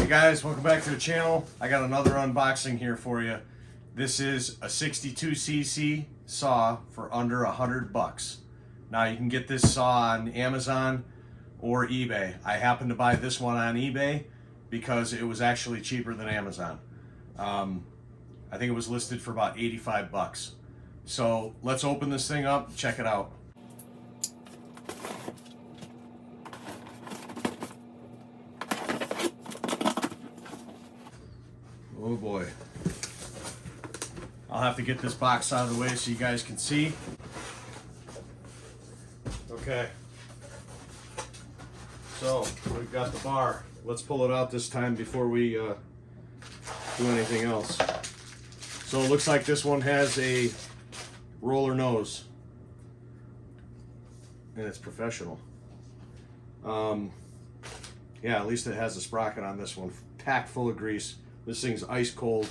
Hey guys, welcome back to the channel. I got another unboxing here for you. This is a 62cc saw for under $100. Now you can get this saw on Amazon or eBay. I happened to buy this one on eBay because it was actually cheaper than Amazon. I think it was listed for about 85 bucks. So let's open this thing up, check it out. Oh boy. I'll have to get this box out of the way so you guys can see. Okay. So, we've got the bar. Let's pull it out this time before we do anything else. So it looks like this one has a roller nose. And it's professional. Yeah, at least it has a sprocket on this one. Packed full of grease. This thing's ice cold.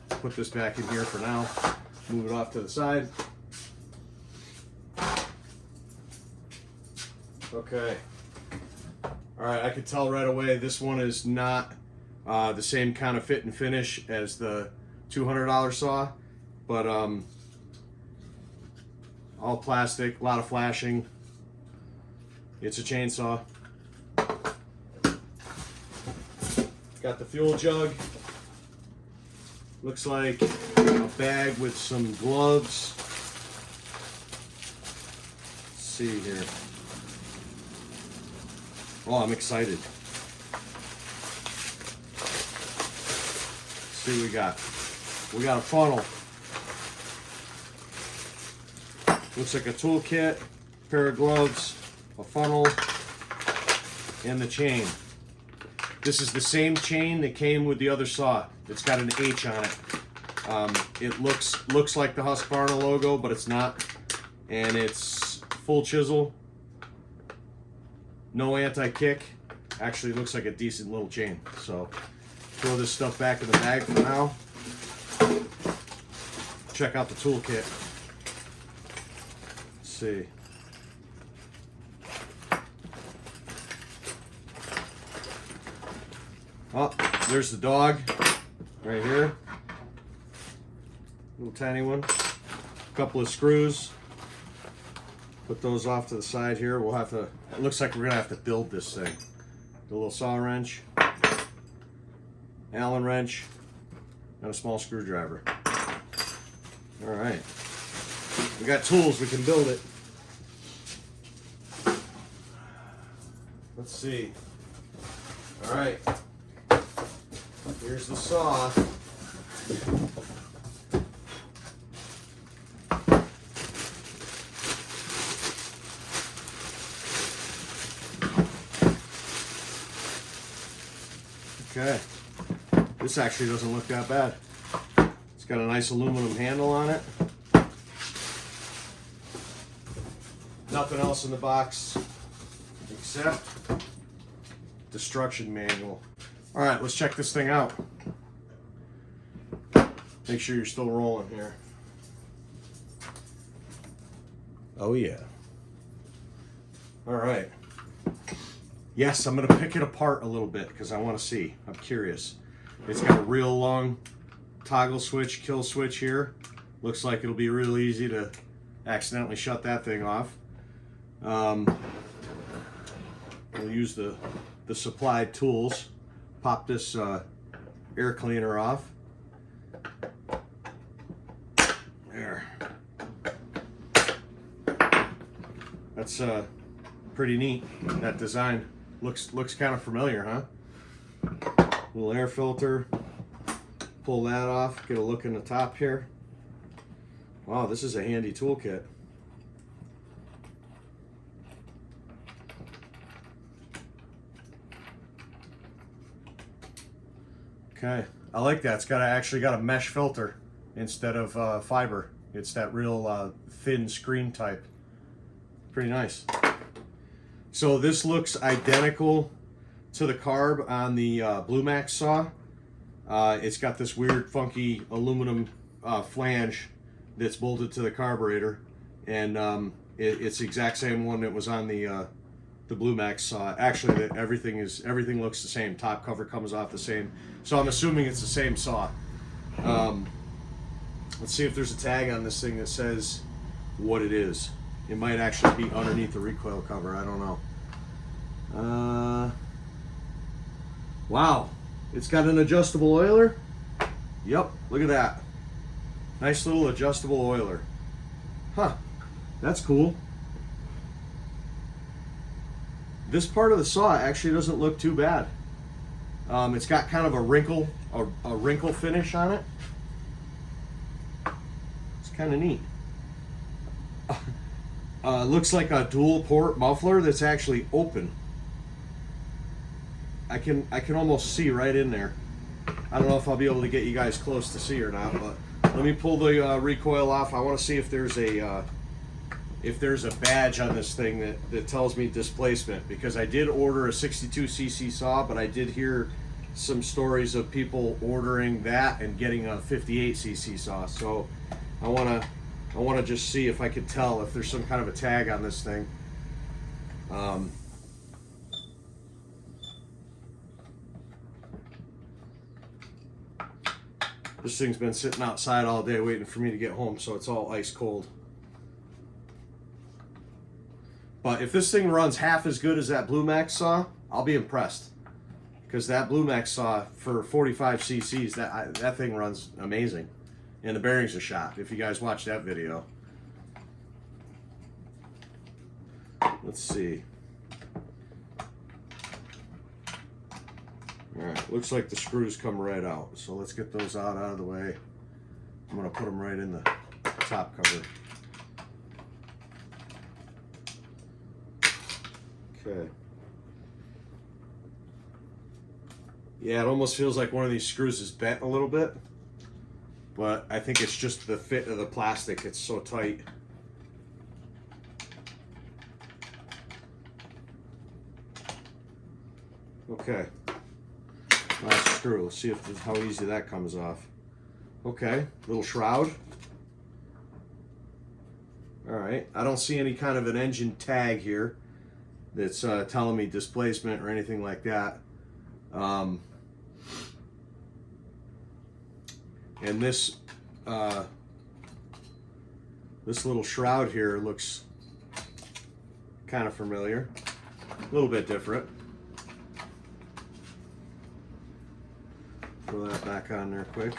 Put this back in here for now. Move it off to the side. Okay. Alright, I could tell right away this one is not the same kind of fit and finish as the $200 saw, but all plastic, a lot of flashing. It's a chainsaw. Got the fuel jug. Looks like a bag with some gloves. Let's see here. Oh, I'm excited. Let's see what we got. We got a funnel. Looks like a toolkit, pair of gloves, a funnel, and the chain. This is the same chain that came with the other saw. It's got an H on it. It looks like the Husqvarna logo, but it's not. And it's full chisel. No anti-kick. Actually looks like a decent little chain. So throw this stuff back in the bag for now. Check out the toolkit. Let's see. Oh, there's the dog right here. Little tiny one. A couple of screws. Put those off to the side here. We'll have to, it looks like we're gonna have to build this thing. The little saw wrench, Allen wrench, and a small screwdriver. All right. We got tools, we can build it. Let's see. All right. Here's the saw. Okay. This actually doesn't look that bad. It's got a nice aluminum handle on it. Nothing else in the box except instruction manual. All right, let's check this thing out. Make sure you're still rolling here. Oh yeah. All right. Yes, I'm gonna pick it apart a little bit because I want to see. I'm curious. It's got a real long toggle switch, kill switch here. Looks like it'll be real easy to accidentally shut that thing off. We'll use the supplied tools. Pop this air cleaner off. There. That's pretty neat. That design looks kind of familiar, huh? Little air filter. Pull that off. Get a look in the top here. Wow, this is a handy toolkit. Okay, I like that. It's actually got a mesh filter instead of fiber. It's that real thin screen type. Pretty nice. So this looks identical to the carb on the Blue Max saw. It's got this weird, funky aluminum flange that's bolted to the carburetor, and it's the exact same one that was on the the Blue Max saw. Actually, everything looks the same. Top cover comes off the same. So I'm assuming it's the same saw. Let's see if there's a tag on this thing that says what it is. It might actually be underneath the recoil cover. I don't know. Wow, it's got an adjustable oiler. Yep, look at that. Nice little adjustable oiler. Huh, that's cool. This part of the saw actually doesn't look too bad. It's got kind of a wrinkle finish on it. It's kind of neat. Looks like a dual port muffler that's actually open. I can almost see right in there. I don't know if I'll be able to get you guys close to see or not, but let me pull the recoil off. I want to see if there's a badge on this thing that tells me displacement, because I did order a 62cc saw, but I did hear some stories of people ordering that and getting a 58cc saw. So I want to just see if I could tell if there's some kind of a tag on this thing. This thing's been sitting outside all day waiting for me to get home, so it's all ice cold. But if this thing runs half as good as that Blue Max saw, I'll be impressed. Because that Blue Max saw for 45 cc's, that thing runs amazing. And the bearings are shot, if you guys watched that video. Let's see. Alright, looks like the screws come right out. So let's get those out of the way. I'm going to put them right in the top cover. Okay. Yeah, it almost feels like one of these screws is bent a little bit. But I think it's just the fit of the plastic. It's so tight. Okay. Last screw. Let's see how easy that comes off. Okay. Little shroud. Alright. I don't see any kind of an engine tag here that's telling me displacement or anything like that. And this little shroud here looks kind of familiar, a little bit different. Throw that back on there quick.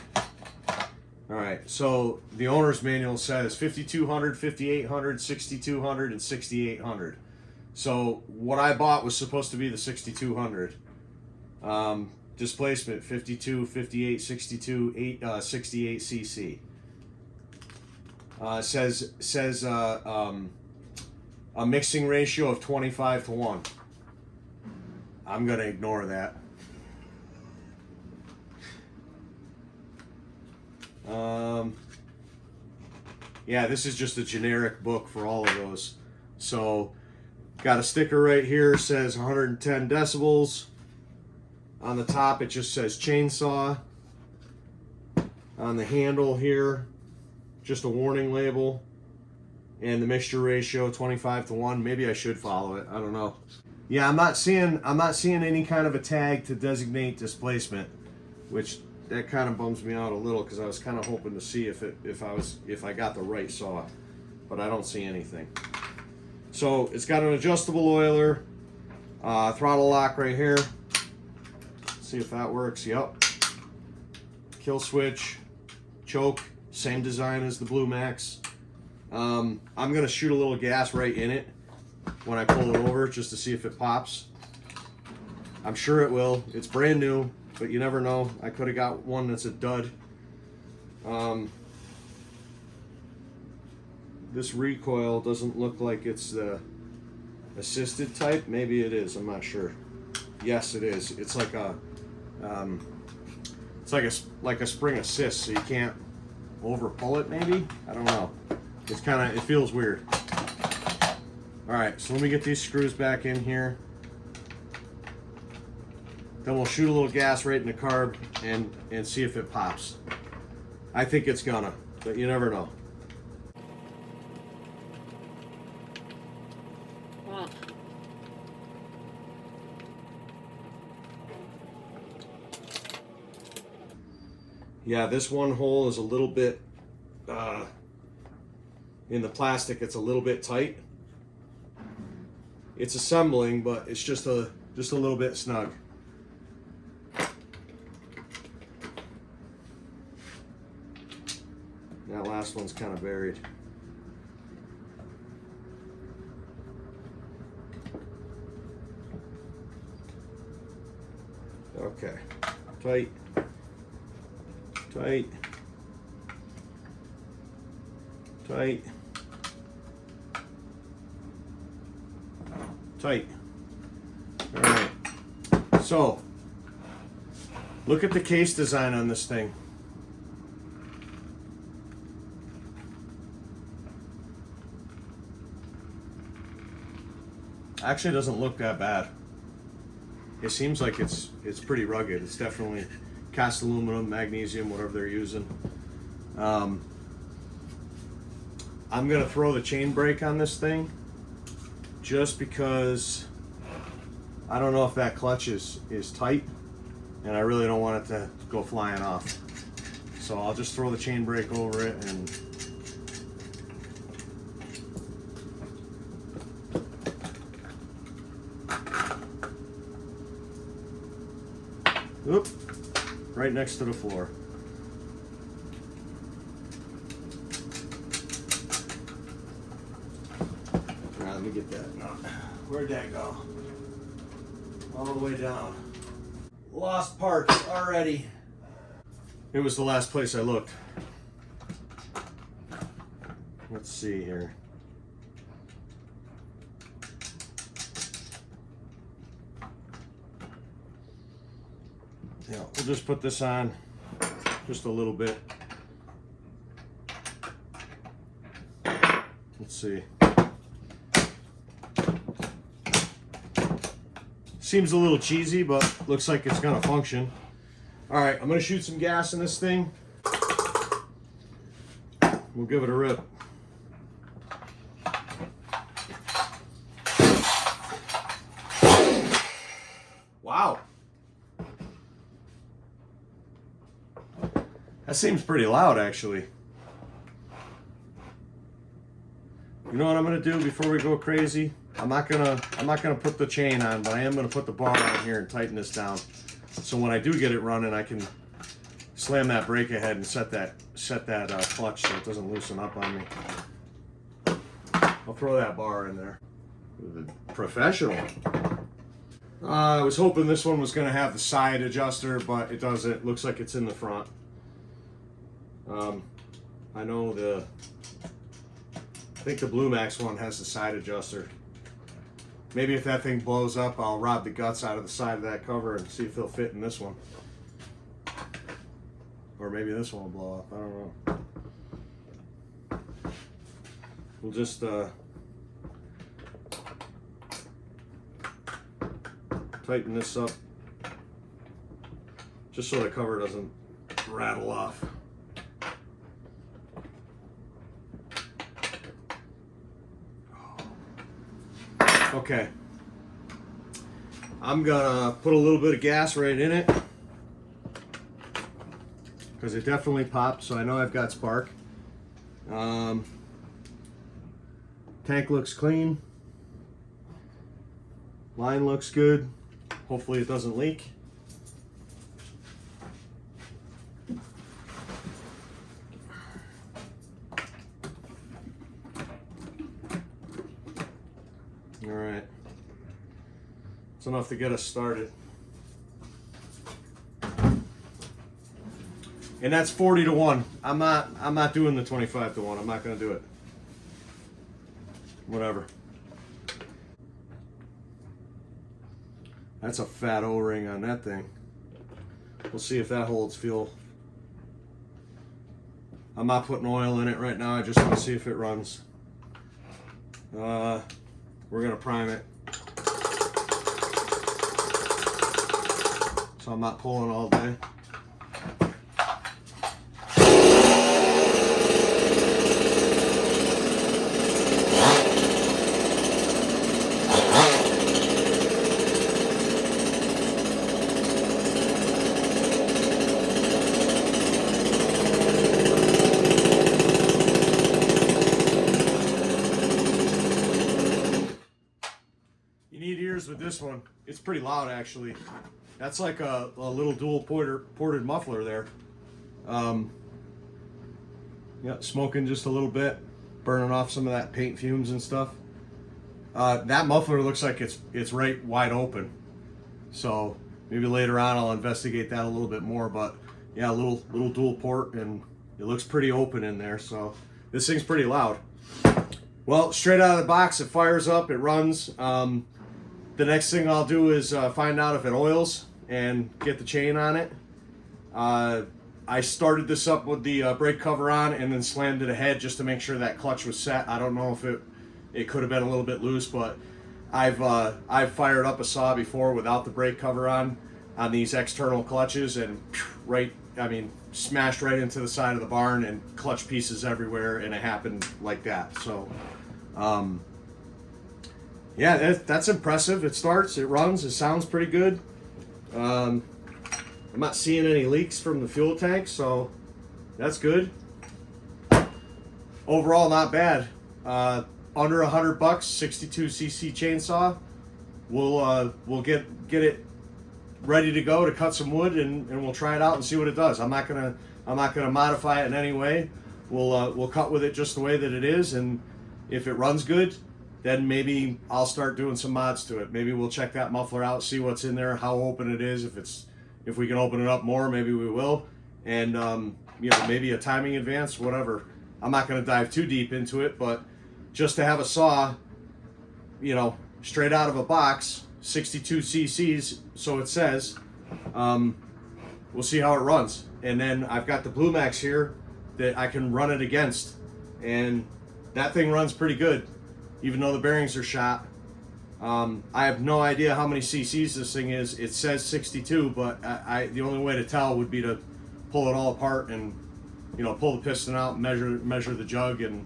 All right, so the owner's manual says 5200, 5800, 6200, and 6800. So what I bought was supposed to be the 6200. Displacement 52, 58, 62, 68 cc. Says a mixing ratio of 25:1. I'm gonna ignore that. Yeah, this is just a generic book for all of those. So got a sticker right here, says 110 decibels. On the top, it just says chainsaw. On the handle here, just a warning label. And the mixture ratio, 25:1. Maybe I should follow it. I don't know. Yeah, I'm not seeing any kind of a tag to designate displacement, which that kind of bums me out a little, because I was kind of hoping to see if I got the right saw, but I don't see anything. So it's got an adjustable oiler, throttle lock right here. See if that works. Yep. Kill switch, choke, same design as the Blue Max. I'm gonna shoot a little gas right in it when I pull it over, just to see if it pops. I'm sure it will. It's brand new, but you never know. I could have got one that's a dud. This recoil doesn't look like it's the assisted type. Maybe it is. I'm not sure. Yes, it is. It's like a like a spring assist, so you can't over pull it. Maybe, I don't know. It feels weird. All right, so let me get these screws back in here. Then we'll shoot a little gas right in the carb and see if it pops. I think it's gonna, but you never know. Yeah, this one hole is a little bit, in the plastic, it's a little bit tight. It's assembling, but it's just a little bit snug. That last one's kind of buried. Okay, tight, tight, tight, tight. All right, so look at the case design on this thing. Actually, it doesn't look that bad. It seems like it's pretty rugged. It's definitely cast aluminum, magnesium, whatever they're using. I'm gonna throw the chain brake on this thing just because I don't know if that clutch is tight, and I really don't want it to go flying off. So I'll just throw the chain brake over it and oop, right next to the floor. All right, let me get that. No. Where'd that go? All the way down. Lost parts already. It was the last place I looked. Let's see here. Yeah, we'll just put this on just a little bit. Let's see. Seems a little cheesy, but looks like it's gonna function. All right, I'm gonna shoot some gas in this thing. We'll give it a rip. Wow. That seems pretty loud, actually. You know what I'm gonna do before we go crazy? I'm not gonna put the chain on, but I am gonna put the bar on here and tighten this down. So when I do get it running, I can slam that brake ahead and set that clutch so it doesn't loosen up on me. I'll throw that bar in there. Professional. I was hoping this one was gonna have the side adjuster, but it doesn't. Looks like it's in the front. I know I think the Blue Max one has the side adjuster. Maybe if that thing blows up, I'll rob the guts out of the side of that cover and see if they'll fit in this one. Or maybe this one will blow up, I don't know. We'll just tighten this up just so the cover doesn't rattle off. Okay, I'm gonna put a little bit of gas right in it because it definitely popped, so I know I've got spark. Tank looks clean. Line looks good. Hopefully it doesn't leak. All right, it's enough to get us started. And that's 40 to 1. I'm not doing the 25 to 1. I'm not going to do it. Whatever. That's a fat O-ring on that thing. We'll see if that holds fuel. I'm not putting oil in it right now. I just want to see if it runs. We're gonna prime it. So I'm not pulling all day. It's pretty loud, actually. That's like a little dual ported muffler there. Yeah, smoking just a little bit, burning off some of that paint fumes and stuff. That muffler looks like it's right wide open. So maybe later on I'll investigate that a little bit more. But yeah, a little dual port, and it looks pretty open in there. So this thing's pretty loud. Well, straight out of the box, it fires up, it runs. The next thing I'll do is find out if it oils and get the chain on it. I started this up with the brake cover on and then slammed it ahead just to make sure that clutch was set. I don't know if it could have been a little bit loose, but I've fired up a saw before without the brake cover on these external clutches, and smashed right into the side of the barn and clutch pieces everywhere, and it happened like that. So yeah, that's impressive. It starts, it runs, it sounds pretty good. I'm not seeing any leaks from the fuel tank, so that's good. Overall, not bad. Under $100, 62cc chainsaw. We'll get it ready to go to cut some wood, and we'll try it out and see what it does. I'm not gonna modify it in any way. We'll cut with it just the way that it is, and if it runs good, then maybe I'll start doing some mods to it. Maybe we'll check that muffler out, see what's in there, how open it is. If we can open it up more, maybe we will. And maybe a timing advance, whatever. I'm not going to dive too deep into it, but just to have a saw, straight out of a box, 62 cc's, so it says. We'll see how it runs. And then I've got the Blue Max here that I can run it against, and that thing runs pretty good, even though the bearings are shot. I have no idea how many cc's this thing is. It says 62, but the only way to tell would be to pull it all apart and pull the piston out, measure the jug, and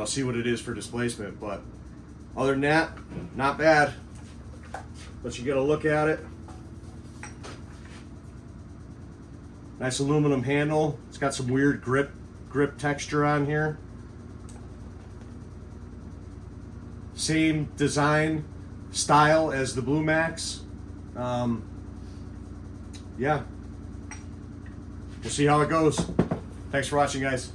see what it is for displacement. But other than that, not bad. Let you get a look at it. Nice aluminum handle. It's got some weird grip texture on here. Same design style as the Blue Max. Yeah, we'll see how it goes. Thanks for watching, guys.